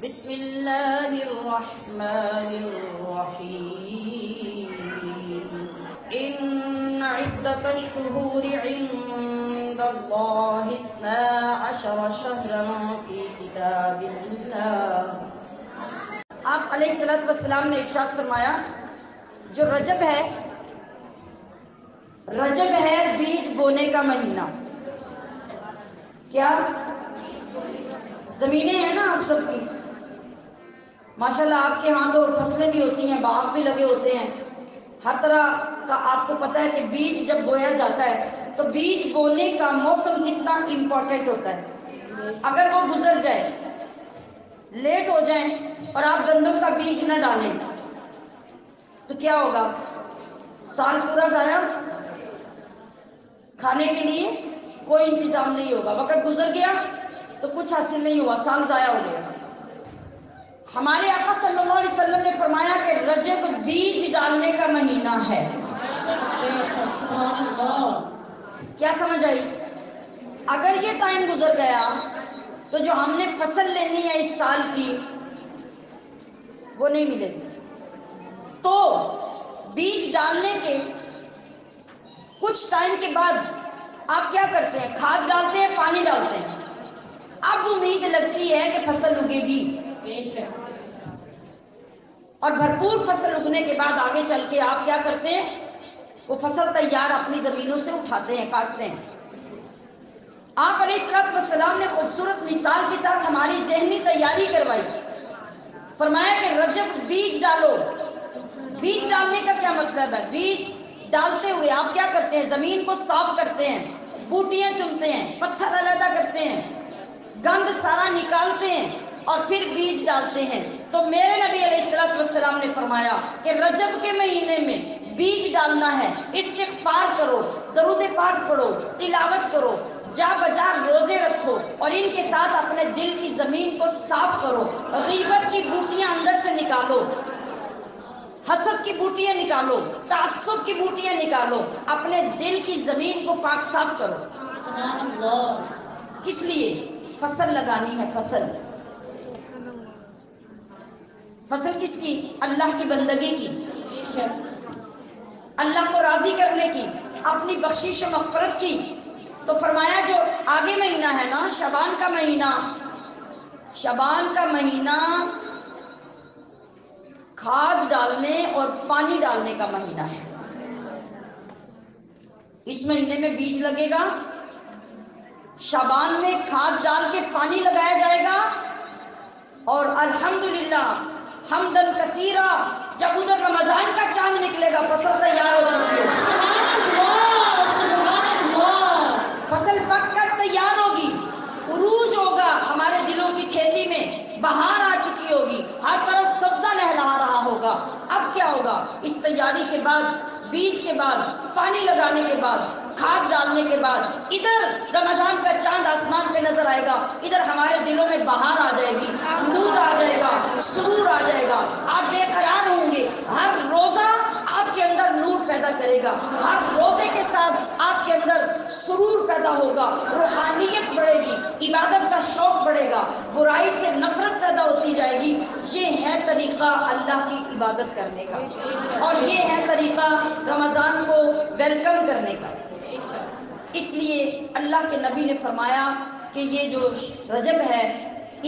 بسم اللہ الرحمن الرحیم ان عدت الشہور عند اللہ 12 شہرا فی کتاب اللہ۔ آپ علیہ السلام نے ارشاد فرمایا جو رجب ہے بیج بونے کا مہینہ۔ کیا زمینیں ہیں نا آپ سب کی، ماشاءاللہ آپ کے ہاں تو فصلیں بھی ہوتی ہیں، باغ بھی لگے ہوتے ہیں، ہر طرح کا آپ کو پتہ ہے کہ بیج جب بویا جاتا ہے تو بیج بونے کا موسم کتنا امپورٹنٹ ہوتا ہے۔ اگر وہ گزر جائے، لیٹ ہو جائیں اور آپ گندم کا بیج نہ ڈالیں تو کیا ہوگا؟ سال پورا ضائع، کھانے کے لیے کوئی انتظام نہیں ہوگا، وقت گزر گیا تو کچھ حاصل نہیں ہوا، سال ضائع ہو گیا۔ ہمارے آقا صلی اللہ علیہ وسلم نے فرمایا کہ رجب بیج ڈالنے کا مہینہ ہے۔ کیا سمجھ آئی؟ اگر یہ ٹائم گزر گیا تو جو ہم نے فصل لینی ہے اس سال کی وہ نہیں ملے گی۔ تو بیج ڈالنے کے کچھ ٹائم کے بعد آپ کیا کرتے ہیں؟ کھاد ڈالتے ہیں، پانی ڈالتے ہیں، اب امید لگتی ہے کہ فصل اگے گی، اور بھرپور فصل اگنے کے بعد آگے چل کے آپ کیا کرتے ہیں؟ وہ فصل تیار اپنی زمینوں سے اٹھاتے ہیں، کاٹتے ہیں۔ آپ علیہ السلام نے خوبصورت مثال کے ساتھ ہماری ذہنی تیاری کروائی، فرمایا کہ رجب بیج ڈالو۔ بیج ڈالنے کا کیا مطلب ہے؟ بیج ڈالتے ہوئے آپ کیا کرتے ہیں؟ زمین کو صاف کرتے ہیں، بوٹیاں چنتے ہیں، پتھر علیحدہ کرتے ہیں، گند سارا نکالتے ہیں اور پھر بیج ڈالتے ہیں۔ تو میرے نبی علیہ السلام نے فرمایا کہ رجب کے مہینے میں بیج ڈالنا ہے، استغفار کرو، درود پاک پڑھو، تلاوت کرو، جا بجا روزے رکھو اور ان کے ساتھ اپنے دل کی زمین کو صاف کرو، غیبت کی بوٹیاں اندر سے نکالو، حسد کی بوٹیاں نکالو، تعصب کی بوٹیاں نکالو، اپنے دل کی زمین کو پاک صاف کرو۔ کس لیے؟ فصل لگانی ہے، فصل کس کی؟ اللہ کی بندگی کی، اللہ کو راضی کرنے کی، اپنی بخشش و مغفرت کی۔ تو فرمایا جو آگے مہینہ ہے نا، شعبان کا مہینہ کھاد ڈالنے اور پانی ڈالنے کا مہینہ ہے۔ اس مہینے میں بیج لگے گا، شعبان میں کھاد ڈال کے پانی لگایا جائے گا، اور الحمدللہ حمدن کثیرا جب ادھر رمضان کا چاند نکلے گا فصل تیار ہو چکی ہوگی، فصل پک کر تیار ہوگی، عروج ہوگا، ہمارے دلوں کی کھیتی میں بہار آ چکی ہوگی، ہر طرف سبزہ لہلہا رہا ہوگا۔ اب کیا ہوگا؟ اس تیاری کے بعد، بیج کے بعد، پانی لگانے کے بعد، کھاد ڈالنے کے بعد ادھر رمضان کا چاند آسمان پہ نظر آئے گا، ادھر ہمارے دلوں میں بہار آ جائے گی، نور آ جائے گا، سرور آ جائے گا، آپ بے قرار ہوں گے۔ ہر روزہ آپ کے اندر نور پیدا کرے گا، ہر روزے کے ساتھ آپ کے اندر سرور پیدا ہوگا، روحانیت بڑھے گی، عبادت کا شوق بڑھے گا، برائی سے نفرت پیدا ہوتی جائے گی۔ یہ ہے طریقہ اللہ کی عبادت کرنے کا، اور یہ ہے طریقہ رمضان کو ویلکم کرنے کا۔ اس لیے اللہ کے نبی نے فرمایا کہ یہ جو رجب ہے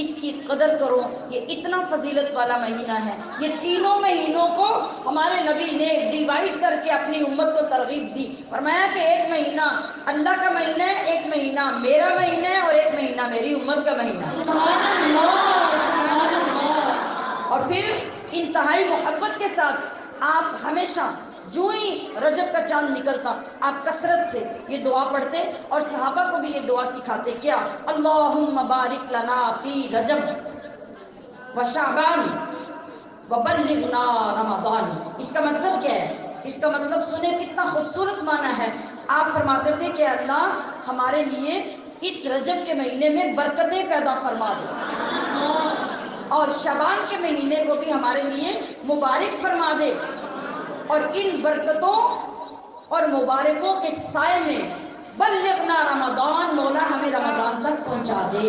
اس کی قدر کرو، یہ اتنا فضیلت والا مہینہ ہے۔ یہ تینوں مہینوں کو ہمارے نبی نے ڈیوائیڈ کر کے اپنی امت کو ترغیب دی، فرمایا کہ ایک مہینہ اللہ کا مہینہ ہے، ایک مہینہ میرا مہینہ ہے، اور ایک مہینہ میری امت کا مہینہ ہے۔ اور پھر انتہائی محبت کے ساتھ آپ ہمیشہ جو ہی رجب کا چاند نکلتا آپ کثرت سے یہ دعا پڑھتے، اور صحابہ کو بھی یہ دعا سکھاتے۔ کیا؟ اللہم بارک لنا فی رجب و شعبان و بلغنا رمضان۔ اس کا مطلب کیا ہے؟ اس کا مطلب سنیں کتنا خوبصورت معنی ہے۔ آپ فرماتے تھے کہ اللہ ہمارے لیے اس رجب کے مہینے میں برکتیں پیدا فرما دے، اور شعبان کے مہینے کو بھی ہمارے لیے مبارک فرما دے، اور ان برکتوں اور مبارکوں کے سائے میں بلغنا رمضان، مولا ہمیں رمضان تک پہنچا دے۔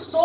100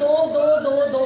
2-2-2-2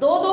2-2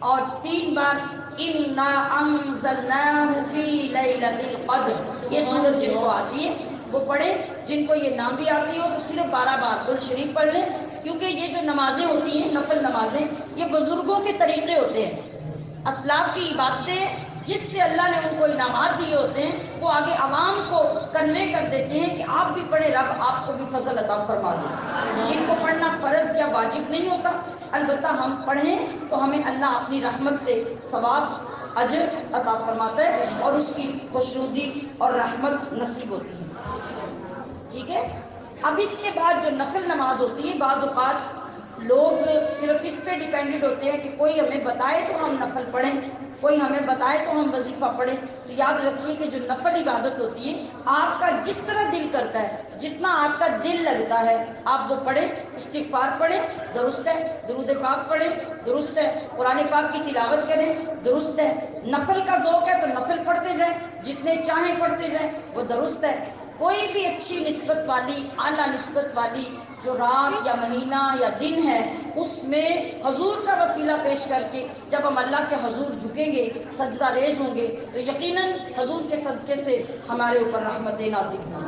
اور 3 بار انا انزلناہ فی لیلۃ القدر، یہ سورت جن کو آتی ہے وہ پڑھیں، جن کو یہ نام بھی آتی ہو تو صرف 12 بار قرآن شریف پڑھ لیں، کیونکہ یہ جو نمازیں ہوتی ہیں نفل نمازیں یہ بزرگوں کے طریقے ہوتے ہیں، اسلاف کی عبادتیں جس سے اللہ نے ان کو انعامات دیے ہوتے ہیں وہ آگے عوام کو کنوے کر دیتے ہیں کہ آپ بھی پڑھیں، رب آپ کو بھی فضل عطا فرما دے۔ ان کو پڑھنا فرض یا واجب نہیں ہوتا، البتہ ہم پڑھیں تو ہمیں اللہ اپنی رحمت سے ثواب اجر عطا فرماتا ہے اور اس کی خوشنودی اور رحمت نصیب ہوتی ہے، ٹھیک ہے۔ اب اس کے بعد جو نفل نماز ہوتی ہے، بعض اوقات لوگ صرف اس پہ ڈیپینڈڈ ہوتے ہیں کہ کوئی ہمیں بتائے تو ہم نفل پڑھیں، کوئی ہمیں بتائے تو ہم وظیفہ پڑھیں، تو یاد رکھیے کہ جو نفل عبادت ہوتی ہے آپ کا جس طرح دل کرتا ہے، جتنا آپ کا دل لگتا ہے آپ وہ پڑھیں، استغفار پڑھیں درست ہے، درود پاک پڑھیں درست ہے، قرآن پاک کی تلاوت کریں درست ہے، نفل کا ذوق ہے تو نفل پڑھتے جائیں، جتنے چاہیں پڑھتے جائیں وہ درست ہے۔ کوئی بھی اچھی نسبت والی، اعلیٰ نسبت والی جو رات یا مہینہ یا دن ہے اس میں حضور کا وسیلہ پیش کر کے جب ہم اللہ کے حضور جھکیں گے، سجدہ ریز ہوں گے تو یقیناً حضور کے صدقے سے ہمارے اوپر رحمتیں نازل ہوں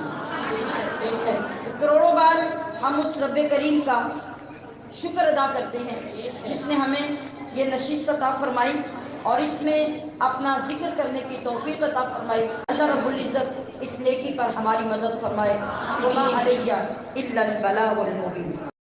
گی۔ کروڑوں بار ہم اس رب کریم کا شکر ادا کرتے ہیں جس نے ہمیں یہ نشست عطا فرمائی اور اس میں اپنا ذکر کرنے کی توفیق عطا فرمائی۔ اللہ رب العزت اس نیکی پر ہماری مدد فرمائے۔ وما علیہ الا البلاغ المبین۔